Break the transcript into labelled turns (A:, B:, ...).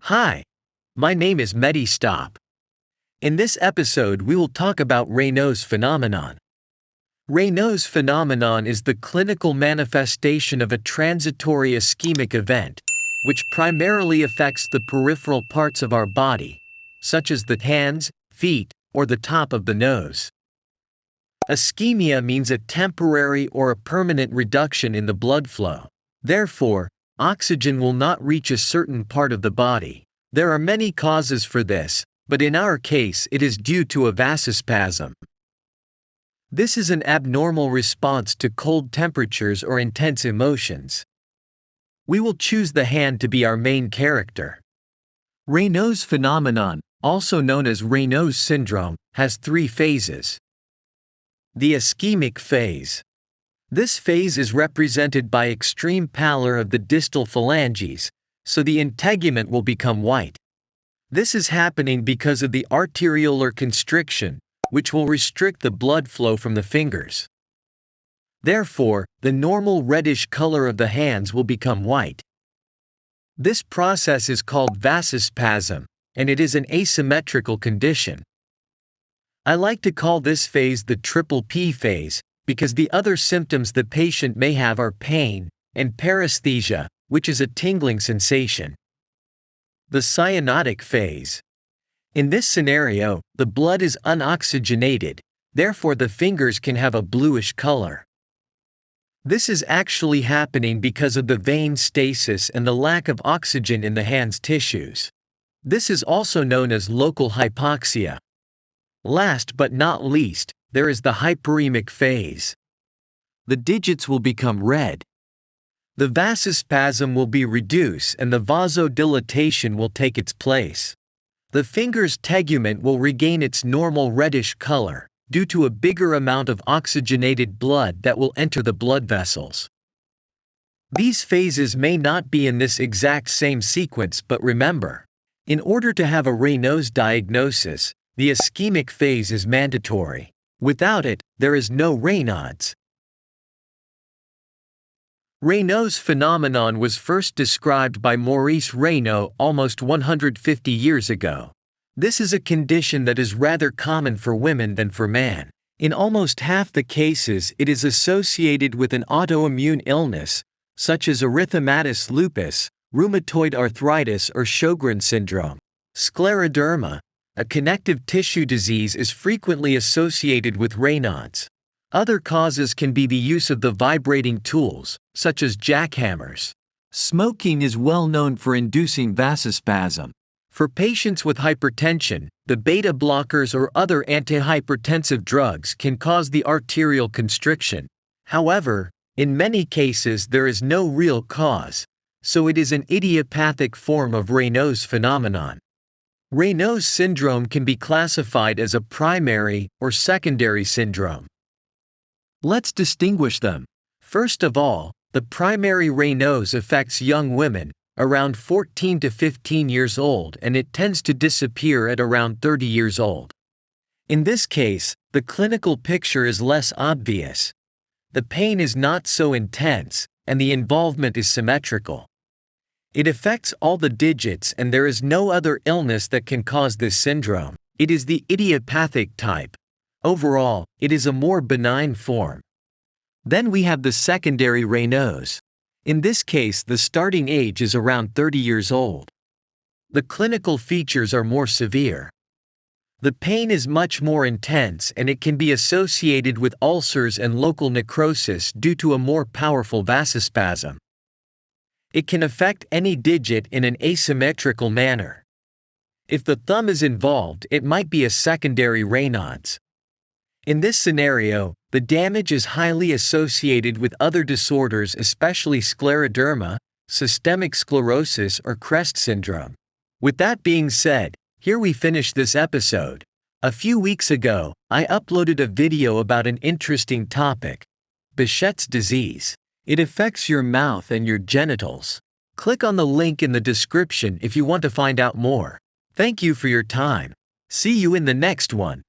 A: Hi, my name is Mehdi Stop. In this episode we will talk about Raynaud's phenomenon. Raynaud's phenomenon is the clinical manifestation of a transitory ischemic event, which primarily affects the peripheral parts of our body, such as the hands, feet, or the top of the nose. Ischemia means a temporary or a permanent reduction in the blood flow. Therefore, oxygen will not reach a certain part of the body. There are many causes for this, but in our case it is due to a vasospasm. This is an abnormal response to cold temperatures or intense emotions. We will choose the hand to be our main character. Raynaud's phenomenon, also known as Raynauds syndrome, has three phases. The ischemic phase. This phase is represented by extreme pallor of the distal phalanges, so the integument will become white. This is happening because of the arteriolar constriction, which will restrict the blood flow from the fingers. Therefore, the normal reddish color of the hands will become white. This process is called vasospasm, and it is an asymmetrical condition. I like to call this phase the triple P phase, because the other symptoms the patient may have are pain and paresthesia, which is a tingling sensation. The cyanotic phase. In this scenario, the blood is unoxygenated, therefore the fingers can have a bluish color. This is actually happening because of the vein stasis and the lack of oxygen in the hand's tissues. This is also known as local hypoxia. Last but not least, there is the hyperemic phase. The digits will become red. The vasospasm will be reduced and the vasodilatation will take its place. The finger's tegument will regain its normal reddish color, due to a bigger amount of oxygenated blood that will enter the blood vessels. These phases may not be in this exact same sequence, but remember, in order to have a Raynaud's diagnosis, the ischemic phase is mandatory. Without it, there is no Raynauds. Raynaud's phenomenon was first described by Maurice Raynaud almost 150 years ago. This is a condition that is rather common for women than for men. In almost half the cases it is associated with an autoimmune illness, such as erythematous lupus, rheumatoid arthritis or Sjogren's syndrome. Scleroderma, a connective tissue disease, is frequently associated with Raynauds. Other causes can be the use of the vibrating tools, such as jackhammers. Smoking is well known for inducing vasospasm. For patients with hypertension, the beta blockers or other antihypertensive drugs can cause the arterial constriction. However, in many cases there is no real cause, so it is an idiopathic form of Raynaud's phenomenon. Raynaud's syndrome can be classified as a primary or secondary syndrome. Let's distinguish them. First of all, the primary Raynaud's affects young women, around 14 to 15 years old, and it tends to disappear at around 30 years old. In this case, the clinical picture is less obvious. The pain is not so intense, and the involvement is symmetrical. It affects all the digits and there is no other illness that can cause this syndrome. It is the idiopathic type. Overall, it is a more benign form. Then we have the secondary Raynaud's. In this case, the starting age is around 30 years old. The clinical features are more severe. The pain is much more intense and it can be associated with ulcers and local necrosis due to a more powerful vasospasm. It can affect any digit in an asymmetrical manner. If the thumb is involved, it might be a secondary Raynauds. In this scenario, the damage is highly associated with other disorders, especially scleroderma, systemic sclerosis, or CREST syndrome. With that being said, here we finish this episode. A few weeks ago, I uploaded a video about an interesting topic: Behcet's disease. It affects your mouth and your genitals. Click on the link in the description if you want to find out more. Thank you for your time. See you in the next one.